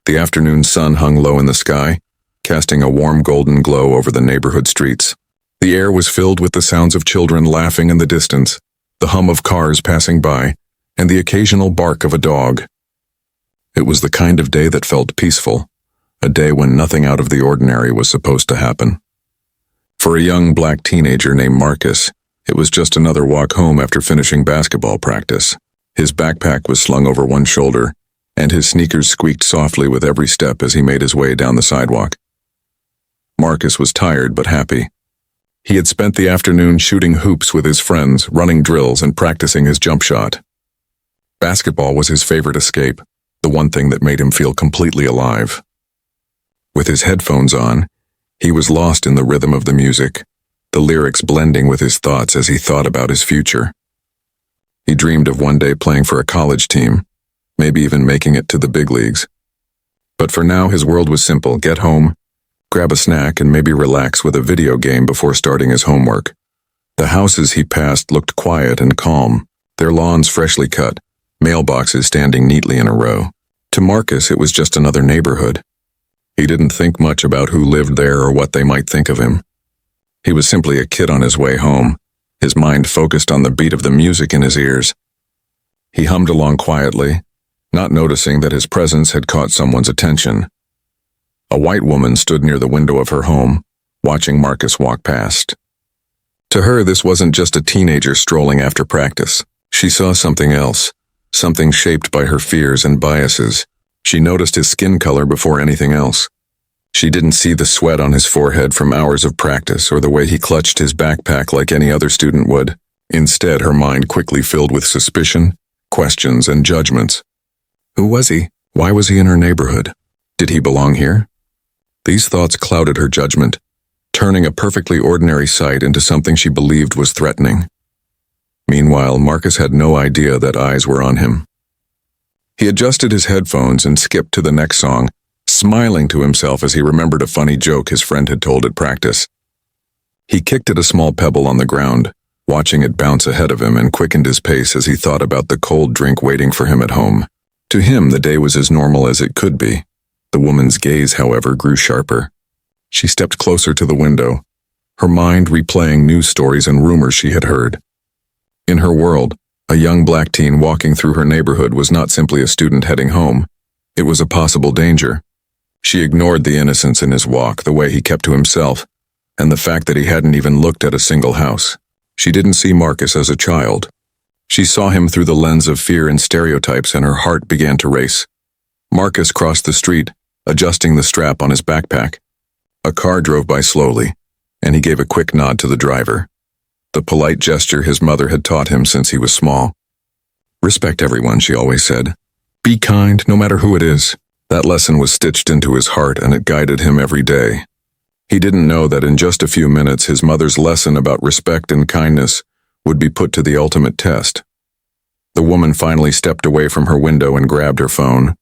The afternoon sun hung low in the sky, casting a warm golden glow over the neighborhood streets. The air was filled with the sounds of children laughing in the distance, the hum of cars passing by, and the occasional bark of a dog. It was the kind of day that felt peaceful, a day when nothing out of the ordinary was supposed to happen. For a young black teenager named Marcus, it was just another walk home after finishing basketball practice. His backpack was slung over one shoulder, and his sneakers squeaked softly with every step as he made his way down the sidewalk. Marcus was tired but happy. He had spent the afternoon shooting hoops with his friends, running drills, and practicing his jump shot. Basketball was his favorite escape, the one thing that made him feel completely alive. With his headphones on, he was lost in the rhythm of the music, the lyrics blending with his thoughts as he thought about his future. He dreamed of one day playing for a college team, maybe even making it to the big leagues. But for now, his world was simple: get home, grab a snack, and maybe relax with a video game before starting his homework. The houses he passed looked quiet and calm, their lawns freshly cut, mailboxes standing neatly in a row. To Marcus, it was just another neighborhood. He didn't think much about who lived there or what they might think of him. He was simply a kid on his way home, his mind focused on the beat of the music in his ears. He hummed along quietly, not noticing that his presence had caught someone's attention. A white woman stood near the window of her home, watching Marcus walk past. To her, this wasn't just a teenager strolling after practice. She saw something else, something shaped by her fears and biases. She noticed his skin color before anything else. She didn't see the sweat on his forehead from hours of practice or the way he clutched his backpack like any other student would. Instead, her mind quickly filled with suspicion, questions, and judgments. Who was he? Why was he in her neighborhood? Did he belong here? These thoughts clouded her judgment, turning a perfectly ordinary sight into something she believed was threatening. Meanwhile, Marcus had no idea that eyes were on him. He adjusted his headphones and skipped to the next song, smiling to himself as he remembered a funny joke his friend had told at practice. He kicked at a small pebble on the ground, watching it bounce ahead of him, and quickened his pace as he thought about the cold drink waiting for him at home. To him, the day was as normal as it could be. The woman's gaze, however, grew sharper. She stepped closer to the window, her mind replaying news stories and rumors she had heard. In her world, a young black teen walking through her neighborhood was not simply a student heading home. It was a possible danger. She ignored the innocence in his walk, the way he kept to himself, and the fact that he hadn't even looked at a single house. She didn't see Marcus as a child. She saw him through the lens of fear and stereotypes, and her heart began to race. Marcus crossed the street, adjusting the strap on his backpack. A car drove by slowly, and he gave a quick nod to the driver, the polite gesture his mother had taught him since he was small. Respect everyone, she always said. Be kind, no matter who it is. That lesson was stitched into his heart, and it guided him every day. He didn't know that in just a few minutes his mother's lesson about respect and kindness would be put to the ultimate test. The woman finally stepped away from her window and grabbed her phone.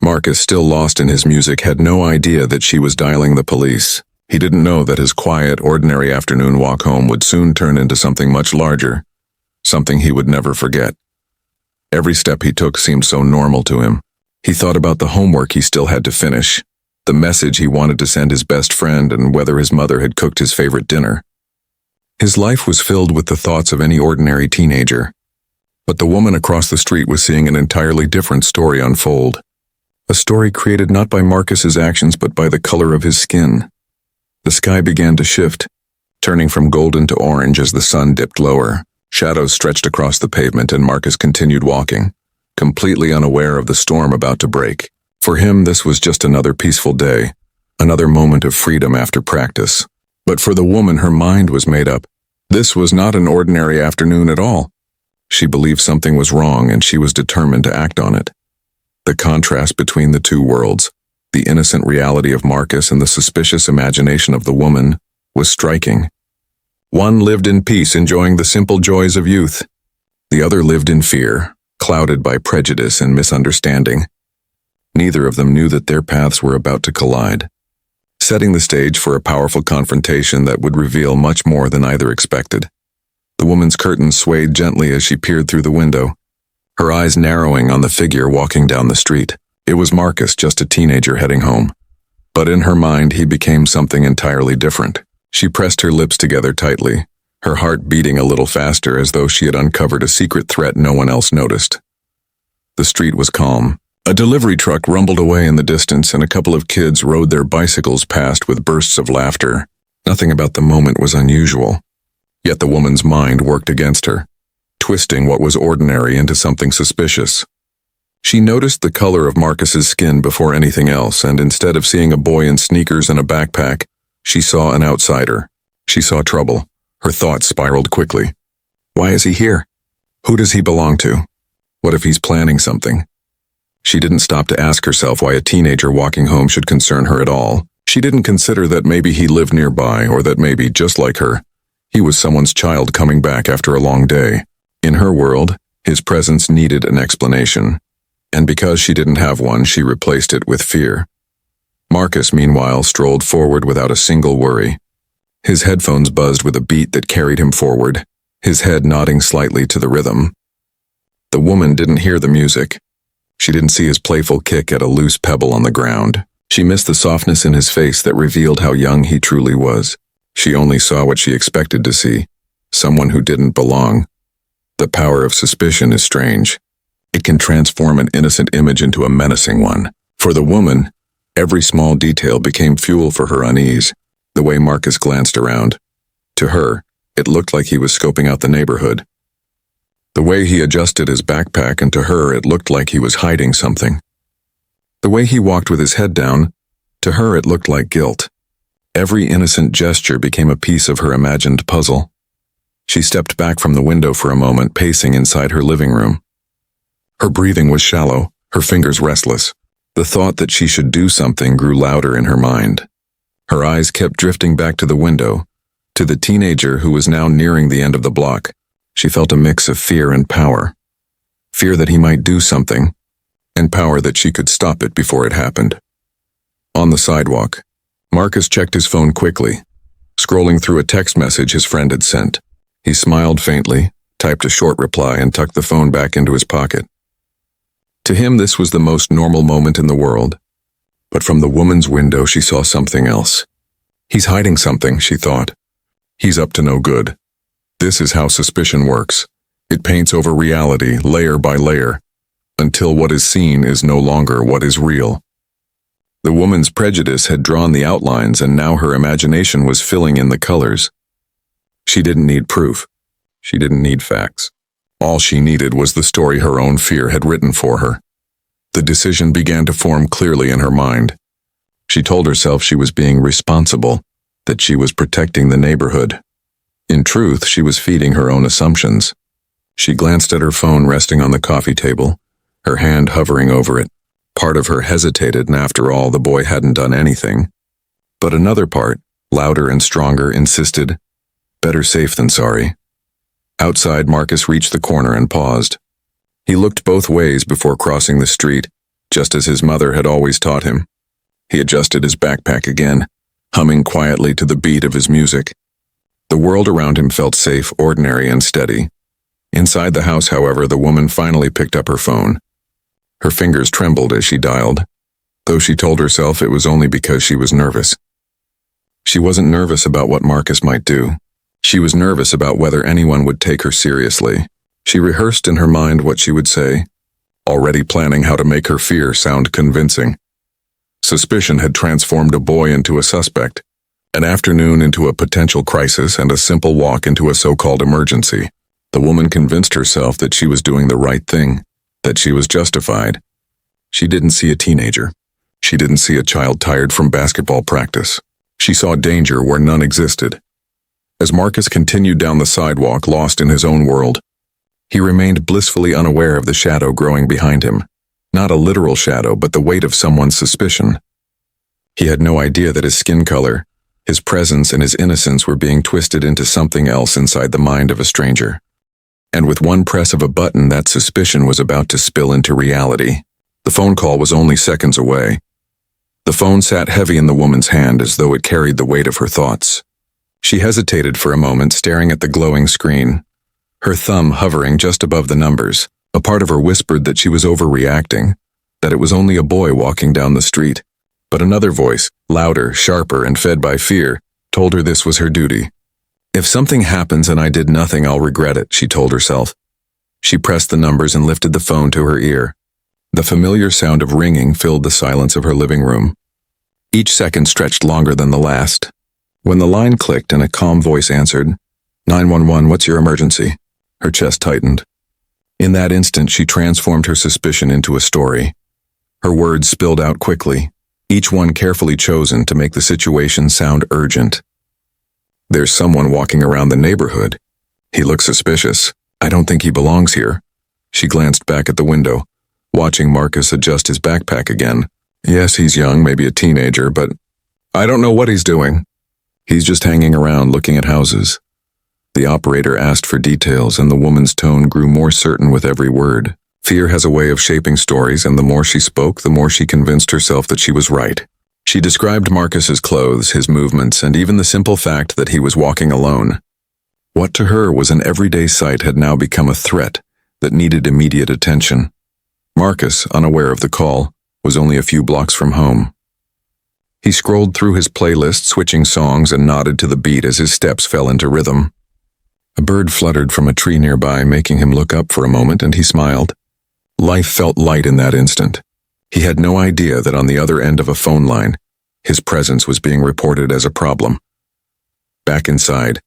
Marcus, still lost in his music, had no idea that she was dialing the police. He didn't know that his quiet, ordinary afternoon walk home would soon turn into something much larger, something he would never forget. Every step he took seemed so normal to him. He thought about the homework he still had to finish, the message he wanted to send his best friend, and whether his mother had cooked his favorite dinner. His life was filled with the thoughts of any ordinary teenager. But the woman across the street was seeing an entirely different story unfold. A story created not by Marcus's actions but by the color of his skin. The sky began to shift, turning from golden to orange as the sun dipped lower. Shadows stretched across the pavement, and Marcus continued walking, completely unaware of the storm about to break. For him, this was just another peaceful day, another moment of freedom after practice. But for the woman, her mind was made up. This was not an ordinary afternoon at all. She believed something was wrong, and she was determined to act on it. The contrast between the two worlds, the innocent reality of Marcus and the suspicious imagination of the woman, was striking. One lived in peace, enjoying the simple joys of youth. The other lived in fear, clouded by prejudice and misunderstanding. Neither of them knew that their paths were about to collide, setting the stage for a powerful confrontation that would reveal much more than either expected. The woman's curtains swayed gently as she peered through the window, her eyes narrowing on the figure walking down the street. It was Marcus, just a teenager heading home. But in her mind, he became something entirely different. She pressed her lips together tightly, her heart beating a little faster as though she had uncovered a secret threat no one else noticed. The street was calm. A delivery truck rumbled away in the distance, and a couple of kids rode their bicycles past with bursts of laughter. Nothing about the moment was unusual. Yet the woman's mind worked against her, twisting what was ordinary into something suspicious. She noticed the color of Marcus's skin before anything else, and instead of seeing a boy in sneakers and a backpack, she saw an outsider. She saw trouble. Her thoughts spiraled quickly. Why is he here? Who does he belong to? What if he's planning something? She didn't stop to ask herself why a teenager walking home should concern her at all. She didn't consider that maybe he lived nearby, or that maybe, just like her, he was someone's child coming back after a long day. In her world, his presence needed an explanation, and because she didn't have one, she replaced it with fear. Marcus, meanwhile, strolled forward without a single worry. His headphones buzzed with a beat that carried him forward, his head nodding slightly to the rhythm. The woman didn't hear the music. She didn't see his playful kick at a loose pebble on the ground. She missed the softness in his face that revealed how young he truly was. She only saw what she expected to see, someone who didn't belong. The power of suspicion is strange. It can transform an innocent image into a menacing one. For the woman, every small detail became fuel for her unease. The way Marcus glanced around. To her, it looked like he was scoping out the neighborhood. The way he adjusted his backpack, and to her it looked like he was hiding something. The way he walked with his head down, to her it looked like guilt. Every innocent gesture became a piece of her imagined puzzle. She stepped back from the window for a moment, pacing inside her living room. Her breathing was shallow, her fingers restless. The thought that she should do something grew louder in her mind. Her eyes kept drifting back to the window, to the teenager who was now nearing the end of the block. She felt a mix of fear and power. Fear that he might do something, and power that she could stop it before it happened. On the sidewalk, Marcus checked his phone quickly, scrolling through a text message his friend had sent. He smiled faintly, typed a short reply, and tucked the phone back into his pocket. To him, this was the most normal moment in the world. But from the woman's window, she saw something else. He's hiding something, she thought. He's up to no good. This is how suspicion works. It paints over reality, layer by layer, until what is seen is no longer what is real. The woman's prejudice had drawn the outlines, and now her imagination was filling in the colors. She didn't need proof. She didn't need facts. All she needed was the story her own fear had written for her. The decision began to form clearly in her mind. She told herself she was being responsible, that she was protecting the neighborhood. In truth, she was feeding her own assumptions. She glanced at her phone resting on the coffee table, her hand hovering over it. Part of her hesitated, and after all, the boy hadn't done anything. But another part, louder and stronger, insisted, better safe than sorry. Outside, Marcus reached the corner and paused. He looked both ways before crossing the street, just as his mother had always taught him. He adjusted his backpack again, humming quietly to the beat of his music. The world around him felt safe, ordinary, and steady. Inside the house, however, the woman finally picked up her phone. Her fingers trembled as she dialed, though she told herself it was only because she was nervous. She wasn't nervous about what Marcus might do. She was nervous about whether anyone would take her seriously. She rehearsed in her mind what she would say, already planning how to make her fear sound convincing. Suspicion had transformed a boy into a suspect, an afternoon into a potential crisis, and a simple walk into a so-called emergency. The woman convinced herself that she was doing the right thing, that she was justified. She didn't see a teenager. She didn't see a child tired from basketball practice. She saw danger where none existed. As Marcus continued down the sidewalk, lost in his own world, he remained blissfully unaware of the shadow growing behind him. Not a literal shadow, but the weight of someone's suspicion. He had no idea that his skin color, his presence, and his innocence were being twisted into something else inside the mind of a stranger. And with one press of a button, that suspicion was about to spill into reality. The phone call was only seconds away. The phone sat heavy in the woman's hand as though it carried the weight of her thoughts. She hesitated for a moment, staring at the glowing screen, her thumb hovering just above the numbers. A part of her whispered that she was overreacting, that it was only a boy walking down the street. But another voice, louder, sharper, and fed by fear, told her this was her duty. If something happens and I did nothing, I'll regret it, she told herself. She pressed the numbers and lifted the phone to her ear. The familiar sound of ringing filled the silence of her living room. Each second stretched longer than the last. When the line clicked and a calm voice answered, 911, what's your emergency? Her chest tightened. In that instant, she transformed her suspicion into a story. Her words spilled out quickly, each one carefully chosen to make the situation sound urgent. There's someone walking around the neighborhood. He looks suspicious. I don't think he belongs here. She glanced back at the window, watching Marcus adjust his backpack again. Yes, he's young, maybe a teenager, but I don't know what he's doing. He's just hanging around looking at houses. The operator asked for details, and the woman's tone grew more certain with every word. Fear has a way of shaping stories, and the more she spoke, the more she convinced herself that she was right. She described Marcus's clothes, his movements, and even the simple fact that he was walking alone. What to her was an everyday sight had now become a threat that needed immediate attention. Marcus, unaware of the call, was only a few blocks from home. He scrolled through his playlist, switching songs, and nodded to the beat as his steps fell into rhythm. A bird fluttered from a tree nearby, making him look up for a moment, and he smiled. Life felt light in that instant. He had no idea that on the other end of a phone line, his presence was being reported as a problem. Back inside,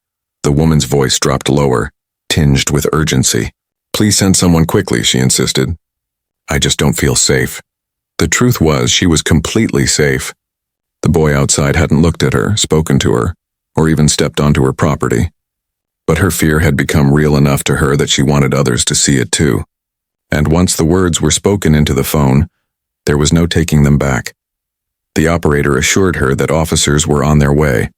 the woman's voice dropped lower, tinged with urgency. Please send someone quickly, she insisted. I just don't feel safe. The truth was, she was completely safe. The boy outside hadn't looked at her, spoken to her, or even stepped onto her property. But her fear had become real enough to her that she wanted others to see it too. And once the words were spoken into the phone, there was no taking them back. The operator assured her that officers were on their way.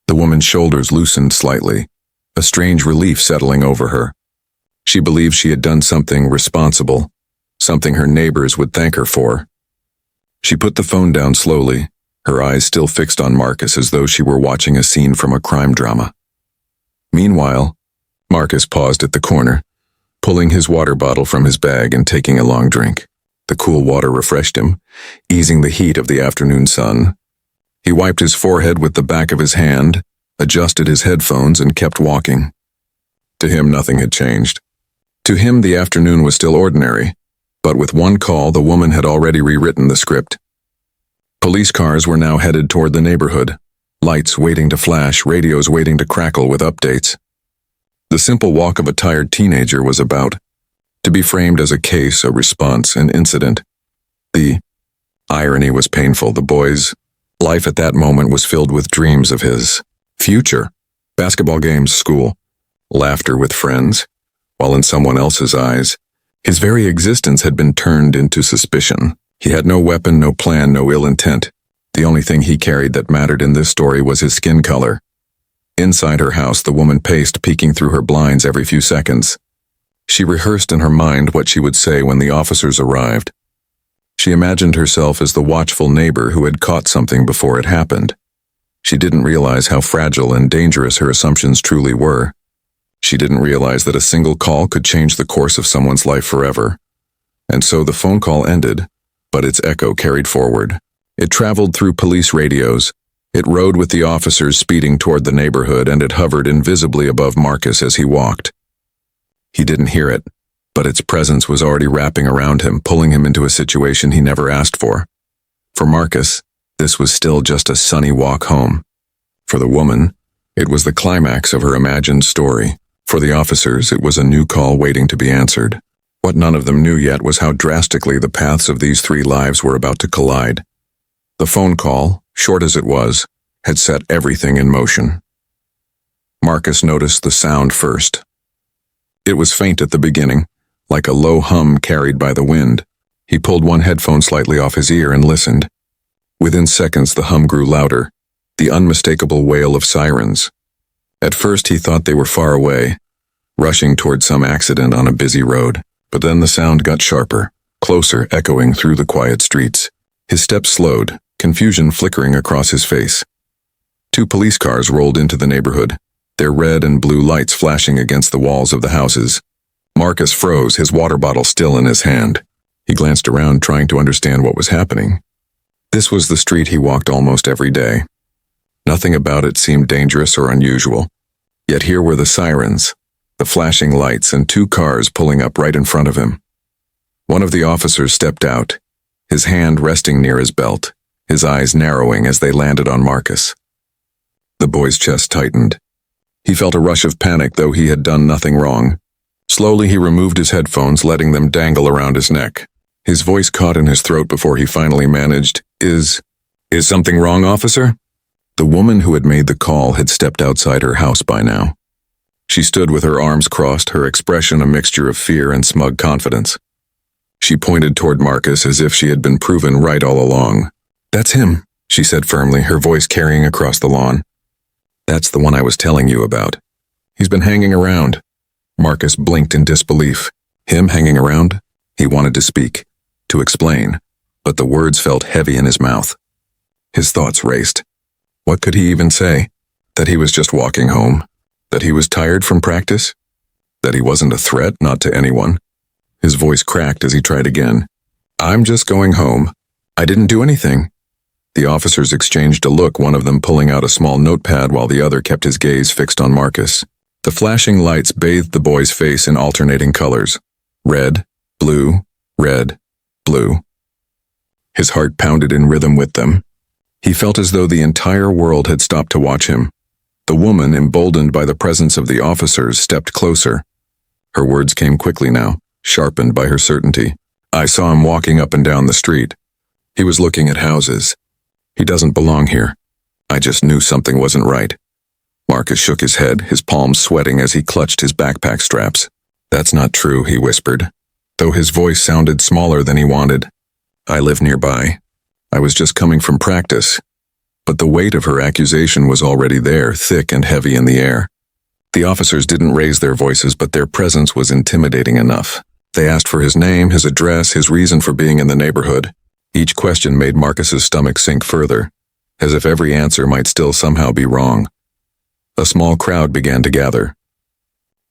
The woman's shoulders loosened slightly, a strange relief settling over her. She believed she had done something responsible, something her neighbors would thank her for. She put the phone down slowly, her eyes still fixed on Marcus as though she were watching a scene from a crime drama. Meanwhile, Marcus paused at the corner, pulling his water bottle from his bag and taking a long drink. The cool water refreshed him, easing the heat of the afternoon sun. He wiped his forehead with the back of his hand, adjusted his headphones, and kept walking. To him, nothing had changed. To him, the afternoon was still ordinary, but with one call, the woman had already rewritten the script. Police cars were now headed toward the neighborhood, lights waiting to flash, radios waiting to crackle with updates. The simple walk of a tired teenager was about to be framed as a case, a response, an incident. The irony was painful. The boy's life at that moment was filled with dreams of his future. Basketball games, school, laughter with friends, while in someone else's eyes, his very existence had been turned into suspicion. He had no weapon, no plan, no ill intent. The only thing he carried that mattered in this story was his skin color. Inside her house, the woman paced, peeking through her blinds every few seconds. She rehearsed in her mind what she would say when the officers arrived. She imagined herself as the watchful neighbor who had caught something before it happened. She didn't realize how fragile and dangerous her assumptions truly were. She didn't realize that a single call could change the course of someone's life forever. And so the phone call ended, but its echo carried forward. It traveled through police radios. It rode with the officers speeding toward the neighborhood, and it hovered invisibly above Marcus as he walked. He didn't hear it, but its presence was already wrapping around him, pulling him into a situation he never asked for. For Marcus, this was still just a sunny walk home. For the woman, it was the climax of her imagined story. For the officers, it was a new call waiting to be answered. What none of them knew yet was how drastically the paths of these three lives were about to collide. The phone call, short as it was, had set everything in motion. Marcus noticed the sound first. It was faint at the beginning, like a low hum carried by the wind. He pulled one headphone slightly off his ear and listened. Within seconds, the hum grew louder, the unmistakable wail of sirens. At first, he thought they were far away, rushing toward some accident on a busy road. But then the sound got sharper, closer, echoing through the quiet streets. His steps slowed, confusion flickering across his face. 2 police cars rolled into the neighborhood, their red and blue lights flashing against the walls of the houses. Marcus froze, his water bottle still in his hand. He glanced around, trying to understand what was happening. This was the street he walked almost every day. Nothing about it seemed dangerous or unusual. Yet here were the sirens, the flashing lights, and 2 cars pulling up right in front of him. One of the officers stepped out, his hand resting near his belt, his eyes narrowing as they landed on Marcus. The boy's chest tightened. He felt a rush of panic, though he had done nothing wrong. Slowly he removed his headphones, letting them dangle around his neck. His voice caught in his throat before he finally managed, Is something wrong, officer?" The woman who had made the call had stepped outside her house by now. She stood with her arms crossed, her expression a mixture of fear and smug confidence. She pointed toward Marcus as if she had been proven right all along. "That's him," she said firmly, her voice carrying across the lawn. "That's the one I was telling you about. He's been hanging around." Marcus blinked in disbelief. Him hanging around? He wanted to speak, to explain, but the words felt heavy in his mouth. His thoughts raced. What could he even say? That he was just walking home? That he was tired from practice? That he wasn't a threat, not to anyone? His voice cracked as he tried again. "I'm just going home. I didn't do anything." The officers exchanged a look, one of them pulling out a small notepad while the other kept his gaze fixed on Marcus. The flashing lights bathed the boy's face in alternating colors. Red, blue, red, blue. His heart pounded in rhythm with them. He felt as though the entire world had stopped to watch him. The woman, emboldened by the presence of the officers, stepped closer. Her words came quickly now, sharpened by her certainty. "I saw him walking up and down the street. He was looking at houses. He doesn't belong here. I just knew something wasn't right." Marcus shook his head, his palms sweating as he clutched his backpack straps. "That's not true," he whispered, though his voice sounded smaller than he wanted. "I live nearby. I was just coming from practice." But the weight of her accusation was already there, thick and heavy in the air. The officers didn't raise their voices, but their presence was intimidating enough. They asked for his name, his address, his reason for being in the neighborhood. Each question made Marcus's stomach sink further, as if every answer might still somehow be wrong. A small crowd began to gather.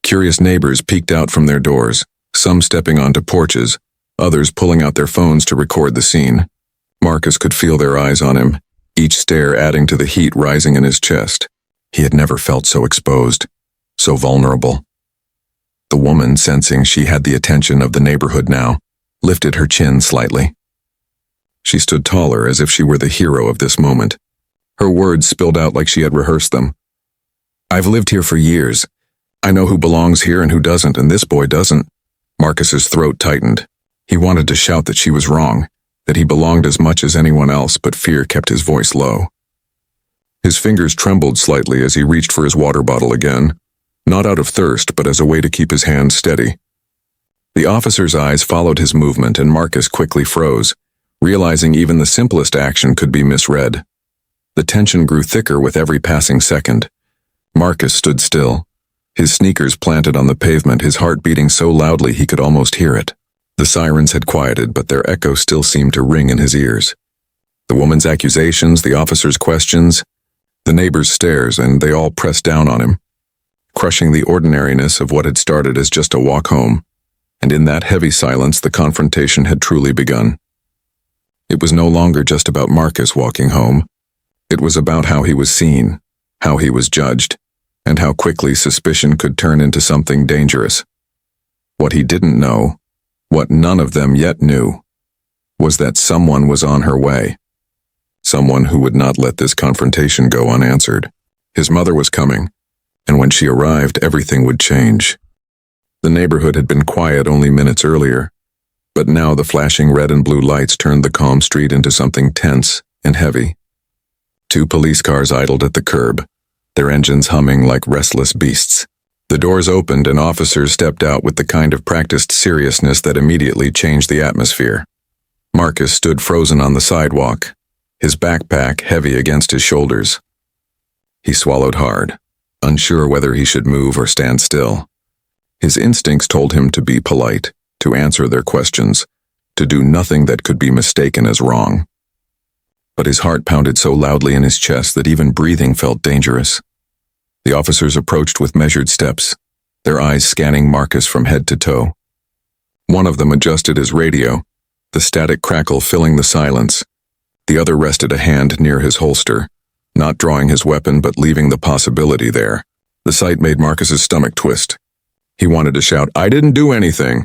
Curious neighbors peeked out from their doors, some stepping onto porches, others pulling out their phones to record the scene. Marcus could feel their eyes on him, each stare adding to the heat rising in his chest. He had never felt so exposed, so vulnerable. The woman, sensing she had the attention of the neighborhood now, lifted her chin slightly. She stood taller, as if she were the hero of this moment. Her words spilled out like she had rehearsed them. "I've lived here for years. I know who belongs here and who doesn't, and this boy doesn't." Marcus's throat tightened. He wanted to shout that she was wrong, that he belonged as much as anyone else, but fear kept his voice low. His fingers trembled slightly as he reached for his water bottle again, not out of thirst, but as a way to keep his hand steady. The officer's eyes followed his movement, and Marcus quickly froze, realizing even the simplest action could be misread. The tension grew thicker with every passing second. Marcus stood still, his sneakers planted on the pavement, his heart beating so loudly he could almost hear it. The sirens had quieted, but their echo still seemed to ring in his ears. The woman's accusations, the officer's questions, the neighbors' stares, and they all pressed down on him, crushing the ordinariness of what had started as just a walk home. And in that heavy silence, the confrontation had truly begun. It was no longer just about Marcus walking home. It was about how he was seen, how he was judged, and how quickly suspicion could turn into something dangerous. What he didn't know, what none of them yet knew, was that someone was on her way. Someone who would not let this confrontation go unanswered. His mother was coming, and when she arrived, everything would change. The neighborhood had been quiet only minutes earlier, but now the flashing red and blue lights turned the calm street into something tense and heavy. 2 police cars idled at the curb, their engines humming like restless beasts. The doors opened and officers stepped out with the kind of practiced seriousness that immediately changed the atmosphere. Marcus stood frozen on the sidewalk, his backpack heavy against his shoulders. He swallowed hard, unsure whether he should move or stand still. His instincts told him to be polite, to answer their questions, to do nothing that could be mistaken as wrong. But his heart pounded so loudly in his chest that even breathing felt dangerous. The officers approached with measured steps, their eyes scanning Marcus from head to toe. One of them adjusted his radio, the static crackle filling the silence. The other rested a hand near his holster, not drawing his weapon but leaving the possibility there. The sight made Marcus's stomach twist. He wanted to shout, "I didn't do anything!"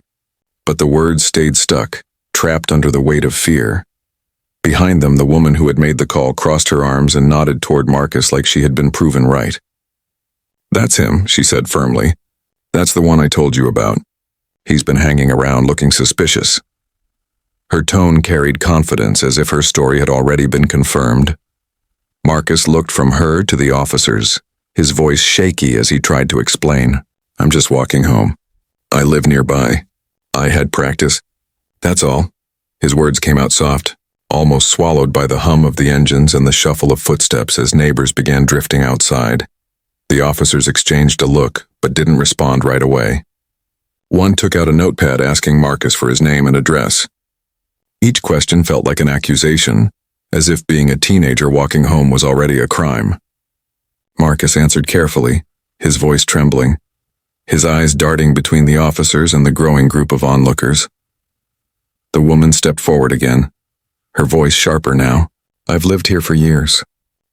But the words stayed stuck, trapped under the weight of fear. Behind them, the woman who had made the call crossed her arms and nodded toward Marcus like she had been proven right. "That's him," she said firmly. "That's the one I told you about. He's been hanging around looking suspicious." Her tone carried confidence, as if her story had already been confirmed. Marcus looked from her to the officers, his voice shaky as he tried to explain. "I'm just walking home. I live nearby. I had practice. That's all." His words came out soft, almost swallowed by the hum of the engines and the shuffle of footsteps as neighbors began drifting outside. The officers exchanged a look, but didn't respond right away. One took out a notepad asking Marcus for his name and address. Each question felt like an accusation, as if being a teenager walking home was already a crime. Marcus answered carefully, his voice trembling, his eyes darting between the officers and the growing group of onlookers. The woman stepped forward again, her voice sharper now. "I've lived here for years.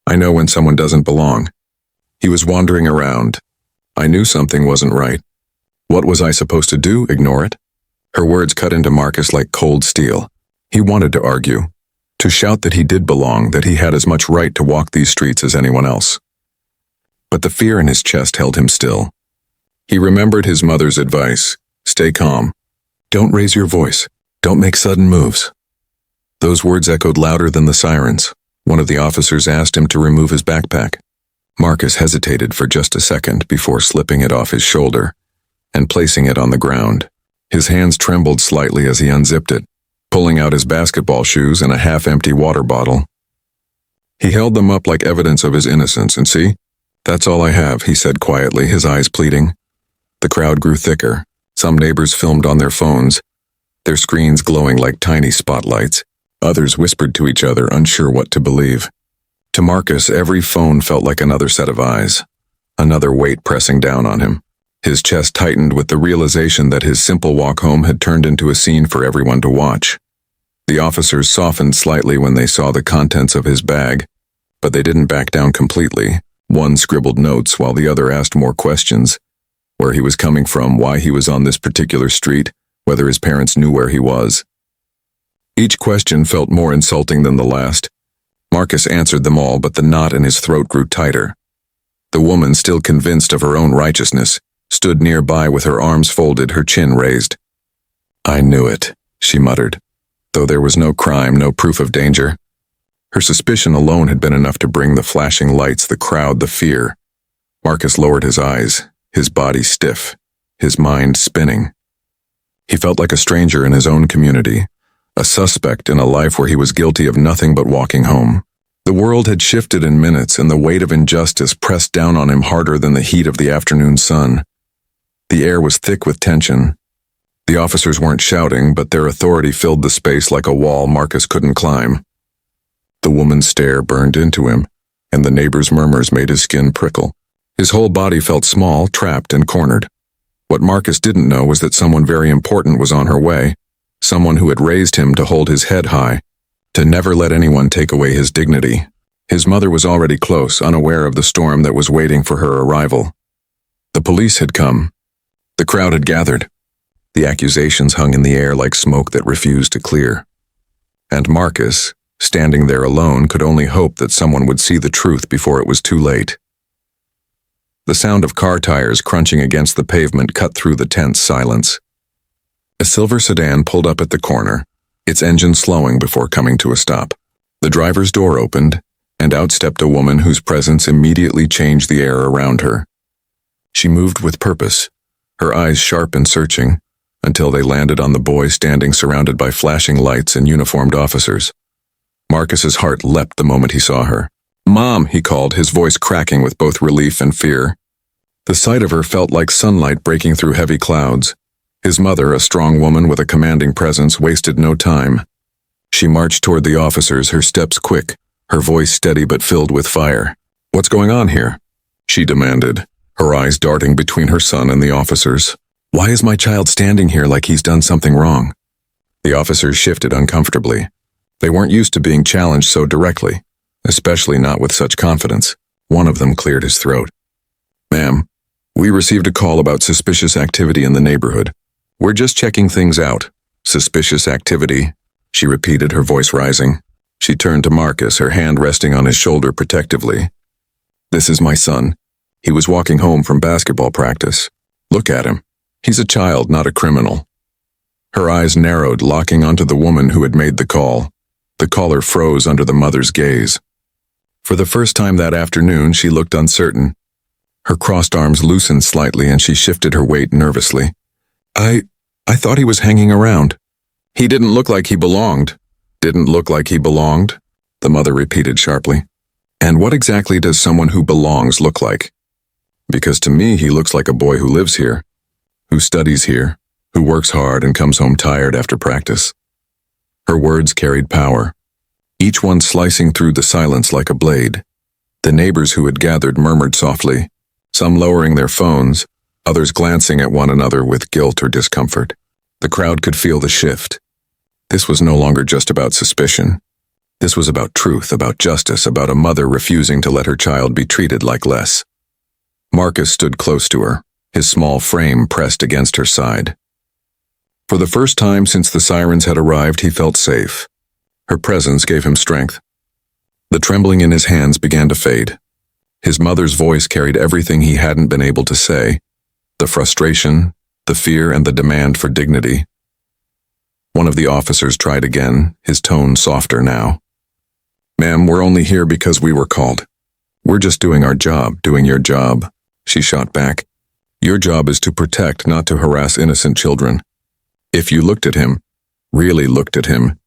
I know when someone doesn't belong." He was wandering around. I knew something wasn't right. What was I supposed to do, ignore it? Her words cut into Marcus like cold steel. He wanted to argue, to shout that he did belong, that he had as much right to walk these streets as anyone else. But the fear in his chest held him still. He remembered his mother's advice, "Stay calm. Don't raise your voice. Don't make sudden moves." Those words echoed louder than the sirens. One of the officers asked him to remove his backpack. Marcus hesitated for just a second before slipping it off his shoulder and placing it on the ground. His hands trembled slightly as he unzipped it, pulling out his basketball shoes and a half-empty water bottle. He held them up like evidence of his innocence, and "See? That's all I have," he said quietly, his eyes pleading. The crowd grew thicker. Some neighbors filmed on their phones, their screens glowing like tiny spotlights. Others whispered to each other, unsure what to believe. To Marcus, every phone felt like another set of eyes, another weight pressing down on him. His chest tightened with the realization that his simple walk home had turned into a scene for everyone to watch. The officers softened slightly when they saw the contents of his bag, but they didn't back down completely. One scribbled notes while the other asked more questions. Where he was coming from, why he was on this particular street, whether his parents knew where he was. Each question felt more insulting than the last. Marcus answered them all, but the knot in his throat grew tighter. The woman, still convinced of her own righteousness, stood nearby with her arms folded, her chin raised. "I knew it," she muttered, though there was no crime, no proof of danger. Her suspicion alone had been enough to bring the flashing lights, the crowd, the fear. Marcus lowered his eyes, his body stiff, his mind spinning. He felt like a stranger in his own community, a suspect in a life where he was guilty of nothing but walking home. The world had shifted in minutes, and the weight of injustice pressed down on him harder than the heat of the afternoon sun. The air was thick with tension. The officers weren't shouting, but their authority filled the space like a wall Marcus couldn't climb. The woman's stare burned into him, and the neighbors' murmurs made his skin prickle. His whole body felt small, trapped, and cornered. What Marcus didn't know was that someone very important was on her way, someone who had raised him to hold his head high, to never let anyone take away his dignity. His mother was already close, unaware of the storm that was waiting for her arrival. The police had come. The crowd had gathered. The accusations hung in the air like smoke that refused to clear. And Marcus, standing there alone, could only hope that someone would see the truth before it was too late. The sound of car tires crunching against the pavement cut through the tense silence. A silver sedan pulled up at the corner, its engine slowing before coming to a stop. The driver's door opened, and out stepped a woman whose presence immediately changed the air around her. She moved with purpose, her eyes sharp and searching, until they landed on the boy standing surrounded by flashing lights and uniformed officers. Marcus's heart leapt the moment he saw her. "Mom," he called, his voice cracking with both relief and fear. The sight of her felt like sunlight breaking through heavy clouds. His mother, a strong woman with a commanding presence, wasted no time. She marched toward the officers, her steps quick, her voice steady but filled with fire. "What's going on here?" she demanded, her eyes darting between her son and the officers. "Why is my child standing here like he's done something wrong?" The officers shifted uncomfortably. They weren't used to being challenged so directly, especially not with such confidence. One of them cleared his throat. "Ma'am, we received a call about suspicious activity in the neighborhood. We're just checking things out." "Suspicious activity," she repeated, her voice rising. She turned to Marcus, her hand resting on his shoulder protectively. "This is my son. He was walking home from basketball practice. Look at him. He's a child, not a criminal." Her eyes narrowed, locking onto the woman who had made the call. The caller froze under the mother's gaze. For the first time that afternoon, she looked uncertain. Her crossed arms loosened slightly and she shifted her weight nervously. I thought he was hanging around. He didn't look like he belonged." "Didn't look like he belonged?" the mother repeated sharply. "And what exactly does someone who belongs look like? Because to me he looks like a boy who lives here, who studies here, who works hard and comes home tired after practice." Her words carried power, each one slicing through the silence like a blade. The neighbors who had gathered murmured softly, some lowering their phones, others glancing at one another with guilt or discomfort. The crowd could feel the shift. This was no longer just about suspicion. This was about truth, about justice, about a mother refusing to let her child be treated like less. Marcus stood close to her, his small frame pressed against her side. For the first time since the sirens had arrived, he felt safe. Her presence gave him strength. The trembling in his hands began to fade. His mother's voice carried everything he hadn't been able to say, the frustration, the fear, and the demand for dignity. One of the officers tried again, his tone softer now. "Ma'am, we're only here because we were called. We're just doing our job, doing your job," she shot back. "Your job is to protect, not to harass innocent children. If you looked at him, really looked at him,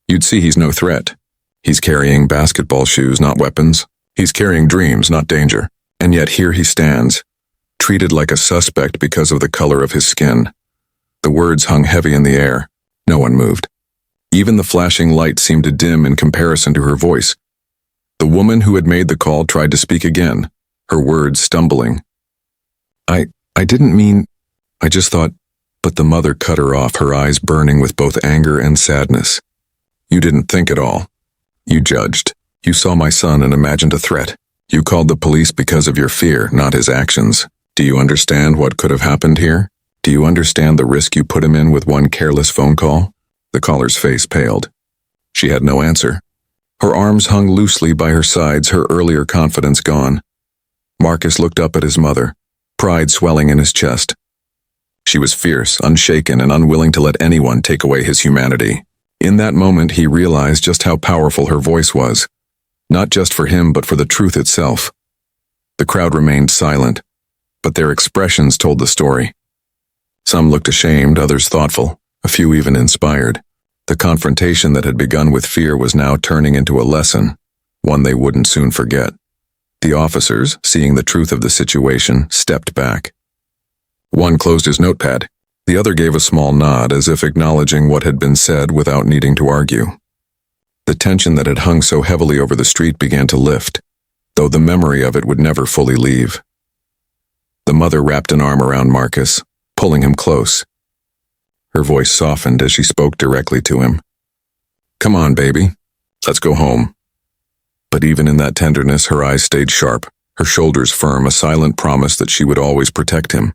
you'd see he's no threat. He's carrying basketball shoes, not weapons. He's carrying dreams, not danger. And yet here he stands, treated like a suspect because of the color of his skin." The words hung heavy in the air. No one moved. Even the flashing light seemed to dim in comparison to her voice. The woman who had made the call tried to speak again, her words stumbling. I didn't mean, I just thought," but the mother cut her off, her eyes burning with both anger and sadness. "You didn't think at all. You judged. You saw my son and imagined a threat. You called the police because of your fear, not his actions. Do you understand what could have happened here? Do you understand the risk you put him in with one careless phone call?" The caller's face paled. She had no answer. Her arms hung loosely by her sides, her earlier confidence gone. Marcus looked up at his mother, pride swelling in his chest. She was fierce, unshaken, and unwilling to let anyone take away his humanity. In that moment, he realized just how powerful her voice was, not just for him, but for the truth itself. The crowd remained silent, but their expressions told the story. Some looked ashamed, others thoughtful, a few even inspired. The confrontation that had begun with fear was now turning into a lesson, one they wouldn't soon forget. The officers, seeing the truth of the situation, stepped back. One closed his notepad. The other gave a small nod, as if acknowledging what had been said without needing to argue. The tension that had hung so heavily over the street began to lift, though the memory of it would never fully leave. The mother wrapped an arm around Marcus, pulling him close. Her voice softened as she spoke directly to him. "Come on, baby. Let's go home." But even in that tenderness, her eyes stayed sharp, her shoulders firm, a silent promise that she would always protect him.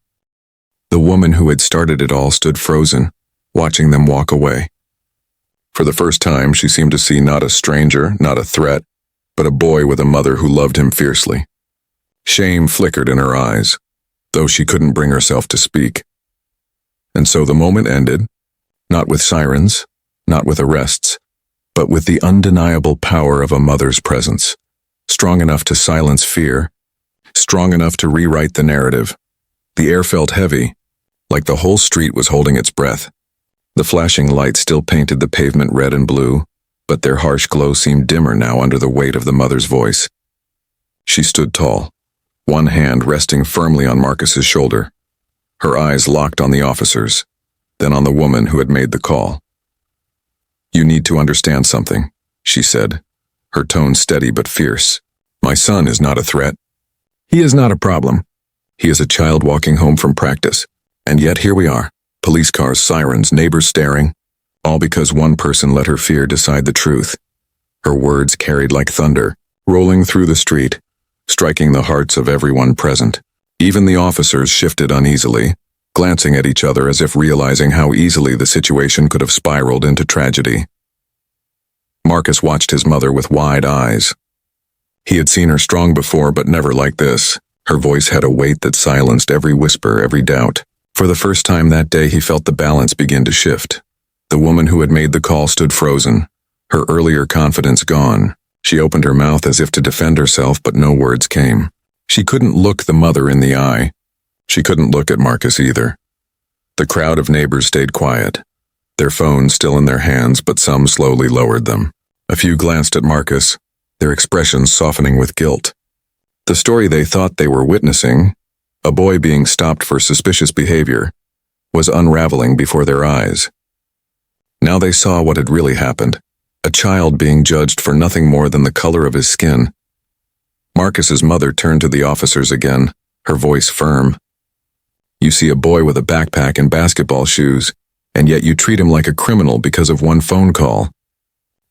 The woman who had started it all stood frozen, watching them walk away. For the first time, she seemed to see not a stranger, not a threat, but a boy with a mother who loved him fiercely. Shame flickered in her eyes, though she couldn't bring herself to speak. And so the moment ended, not with sirens, not with arrests, but with the undeniable power of a mother's presence, strong enough to silence fear, strong enough to rewrite the narrative. The air felt heavy, like the whole street was holding its breath. The flashing lights still painted the pavement red and blue, but their harsh glow seemed dimmer now under the weight of the mother's voice. She stood tall, one hand resting firmly on Marcus's shoulder. Her eyes locked on the officers, then on the woman who had made the call. "You need to understand something," she said, her tone steady but fierce. "My son is not a threat. He is not a problem. He is a child walking home from practice. And yet here we are, police cars, sirens, neighbors staring, all because one person let her fear decide the truth. Her words carried like thunder, rolling through the street, striking the hearts of everyone present. Even the officers shifted uneasily, glancing at each other as if realizing how easily the situation could have spiraled into tragedy. Marcus watched his mother with wide eyes. He had seen her strong before, but never like this. Her voice had a weight that silenced every whisper, every doubt. For the first time that day, he felt the balance begin to shift. The woman who had made the call stood frozen, her earlier confidence gone. She opened her mouth as if to defend herself, but no words came. She couldn't look the mother in the eye. She couldn't look at Marcus either. The crowd of neighbors stayed quiet, their phones still in their hands, but some slowly lowered them. A few glanced at Marcus, their expressions softening with guilt. The story they thought they were witnessing, a boy being stopped for suspicious behavior, was unraveling before their eyes. Now they saw what had really happened, a child being judged for nothing more than the color of his skin. Marcus's mother turned to the officers again, her voice firm. You see a boy with a backpack and basketball shoes, and yet you treat him like a criminal because of one phone call.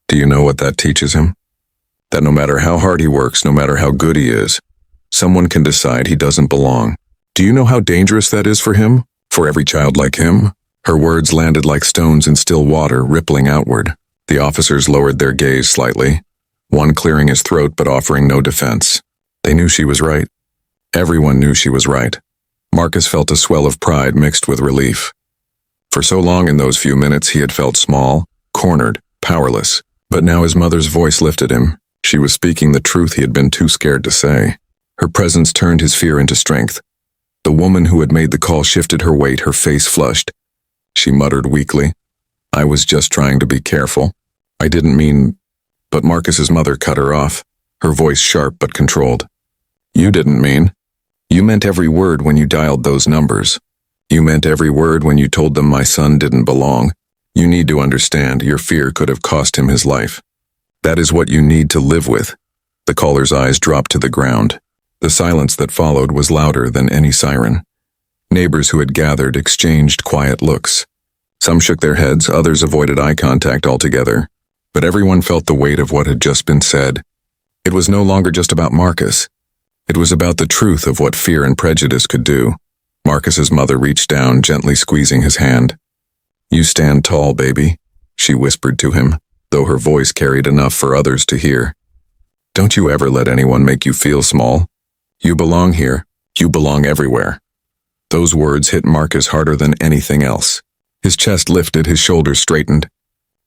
Do you know what that teaches him? That no matter how hard he works, no matter how good he is, someone can decide he doesn't belong. Do you know how dangerous that is for him? For every child like him? Her words landed like stones in still water, rippling outward. The officers lowered their gaze slightly, one clearing his throat but offering no defense. They knew she was right. Everyone knew she was right. Marcus felt a swell of pride mixed with relief. For so long in those few minutes he had felt small, cornered, powerless. But now his mother's voice lifted him. She was speaking the truth he had been too scared to say. Her presence turned his fear into strength. The woman who had made the call shifted her weight, her face flushed. She muttered weakly, I was just trying to be careful. I didn't mean... But Marcus's mother cut her off, her voice sharp but controlled. You didn't mean. You meant every word when you dialed those numbers. You meant every word when you told them my son didn't belong. You need to understand, your fear could have cost him his life. That is what you need to live with. The caller's eyes dropped to the ground. The silence that followed was louder than any siren. Neighbors who had gathered exchanged quiet looks. Some shook their heads, others avoided eye contact altogether. But everyone felt the weight of what had just been said. It was no longer just about Marcus. It was about the truth of what fear and prejudice could do. Marcus's mother reached down, gently squeezing his hand. You stand tall, baby, she whispered to him, though her voice carried enough for others to hear. Don't you ever let anyone make you feel small. You belong here. You belong everywhere. Those words hit Marcus harder than anything else. His chest lifted, his shoulders straightened.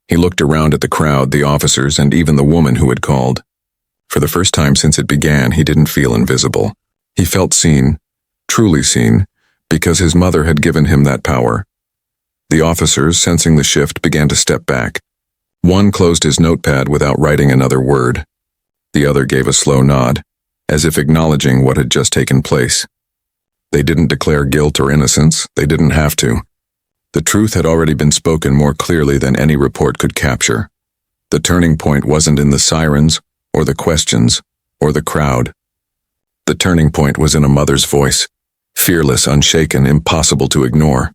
He looked around at the crowd, the officers, and even the woman who had called. For the first time since it began, he didn't feel invisible. He felt seen, truly seen, because his mother had given him that power. The officers, sensing the shift, began to step back. One closed his notepad without writing another word. The other gave a slow nod, as if acknowledging what had just taken place. They didn't declare guilt or innocence. They didn't have to. The truth had already been spoken more clearly than any report could capture. The turning point wasn't in the sirens, or the questions, or the crowd. The turning point was in a mother's voice, fearless, unshaken, impossible to ignore.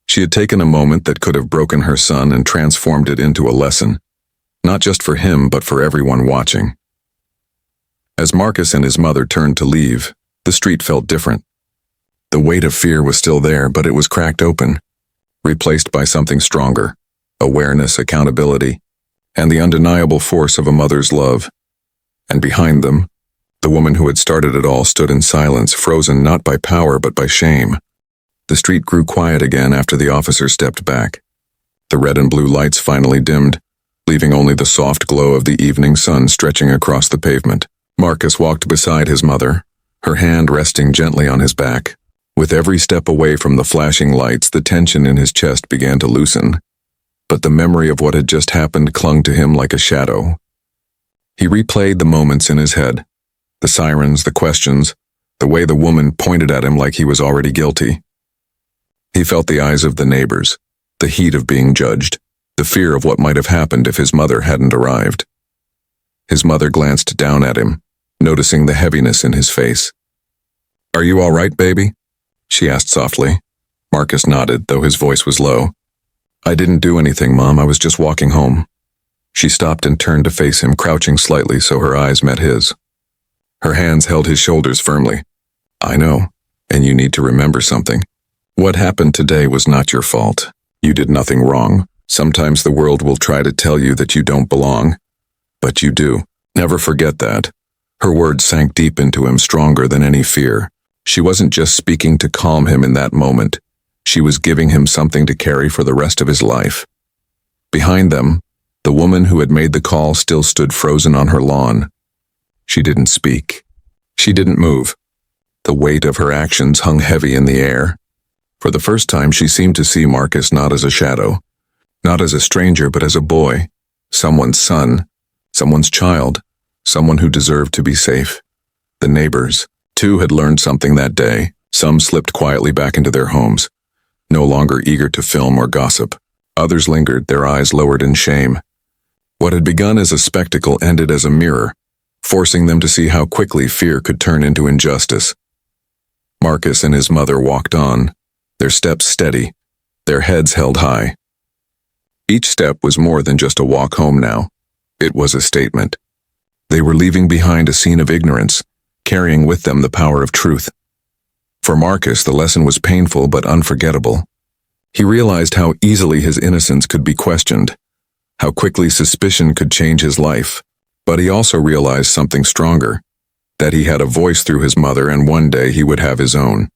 She had taken a moment that could have broken her son and transformed it into a lesson, not just for him but for everyone watching. As Marcus and his mother turned to leave, the street felt different. The weight of fear was still there, but it was cracked open, replaced by something stronger, awareness, accountability, and the undeniable force of a mother's love. And behind them, the woman who had started it all stood in silence, frozen not by power but by shame. The street grew quiet again after the officer stepped back. The red and blue lights finally dimmed, leaving only the soft glow of the evening sun stretching across the pavement. Marcus walked beside his mother, her hand resting gently on his back. With every step away from the flashing lights, the tension in his chest began to loosen. But the memory of what had just happened clung to him like a shadow. He replayed the moments in his head, the sirens, the questions, the way the woman pointed at him like he was already guilty. He felt the eyes of the neighbors, the heat of being judged, the fear of what might have happened if his mother hadn't arrived. His mother glanced down at him, noticing the heaviness in his face. Are you all right, baby? She asked softly. Marcus nodded, though his voice was low. I didn't do anything, Mom. I was just walking home. She stopped and turned to face him, crouching slightly so her eyes met his. Her hands held his shoulders firmly. I know, and you need to remember something. What happened today was not your fault. You did nothing wrong. Sometimes the world will try to tell you that you don't belong, but you do. Never forget that. Her words sank deep into him, stronger than any fear. She wasn't just speaking to calm him in that moment. She was giving him something to carry for the rest of his life. Behind them, the woman who had made the call still stood frozen on her lawn. She didn't speak. She didn't move. The weight of her actions hung heavy in the air. For the first time, she seemed to see Marcus not as a shadow, not as a stranger, but as a boy, someone's son, someone's child, someone who deserved to be safe. The neighbors, too, had learned something that day. Some slipped quietly back into their homes, no longer eager to film or gossip. Others lingered, their eyes lowered in shame. What had begun as a spectacle ended as a mirror, forcing them to see how quickly fear could turn into injustice. Marcus and his mother walked on, their steps steady, their heads held high. Each step was more than just a walk home now. It was a statement. They were leaving behind a scene of ignorance, carrying with them the power of truth. For Marcus, the lesson was painful but unforgettable. He realized how easily his innocence could be questioned, how quickly suspicion could change his life. But he also realized something stronger, that he had a voice through his mother, and one day he would have his own.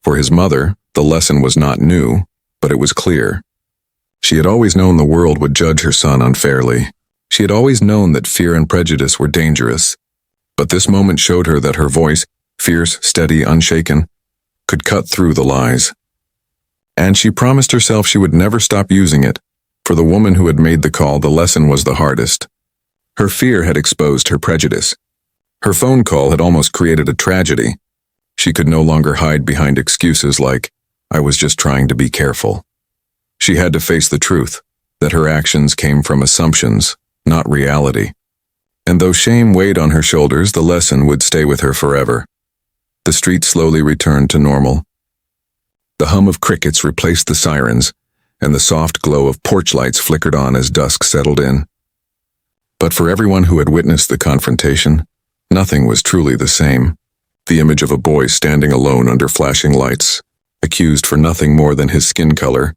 For his mother, the lesson was not new, but it was clear. She had always known the world would judge her son unfairly. She had always known that fear and prejudice were dangerous. But this moment showed her that her voice, fierce, steady, unshaken, could cut through the lies. And she promised herself she would never stop using it. For the woman who had made the call, the lesson was the hardest. Her fear had exposed her prejudice. Her phone call had almost created a tragedy. She could no longer hide behind excuses like, "I was just trying to be careful." She had to face the truth, that her actions came from assumptions, not reality. And though shame weighed on her shoulders, the lesson would stay with her forever. The street slowly returned to normal. The hum of crickets replaced the sirens, and the soft glow of porch lights flickered on as dusk settled in. But for everyone who had witnessed the confrontation, nothing was truly the same. The image of a boy standing alone under flashing lights, accused for nothing more than his skin color,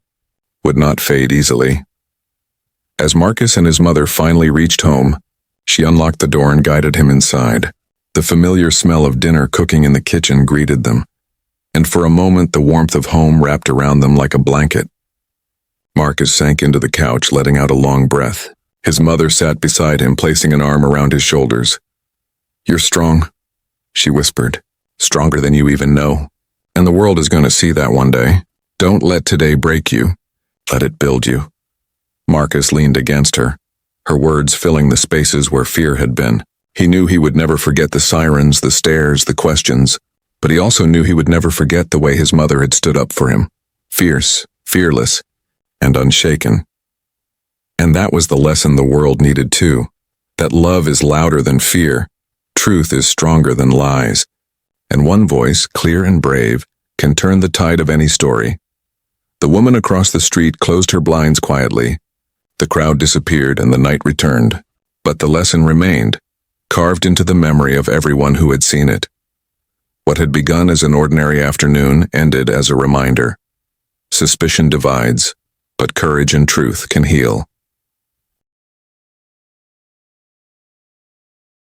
would not fade easily. As Marcus and his mother finally reached home, she unlocked the door and guided him inside. The familiar smell of dinner cooking in the kitchen greeted them, and for a moment the warmth of home wrapped around them like a blanket. Marcus sank into the couch, letting out a long breath. His mother sat beside him, placing an arm around his shoulders. "You're strong," she whispered, "stronger than you even know. And the world is going to see that one day. Don't let today break you. Let it build you." Marcus leaned against her, her words filling the spaces where fear had been. He knew he would never forget the sirens, the stares, the questions, but he also knew he would never forget the way his mother had stood up for him, fierce, fearless, and unshaken. And that was the lesson the world needed too, that love is louder than fear, truth is stronger than lies, and one voice, clear and brave, can turn the tide of any story. The woman across the street closed her blinds quietly. The crowd disappeared and the night returned, but the lesson remained, carved into the memory of everyone who had seen it. What had begun as an ordinary afternoon ended as a reminder. Suspicion divides, but courage and truth can heal.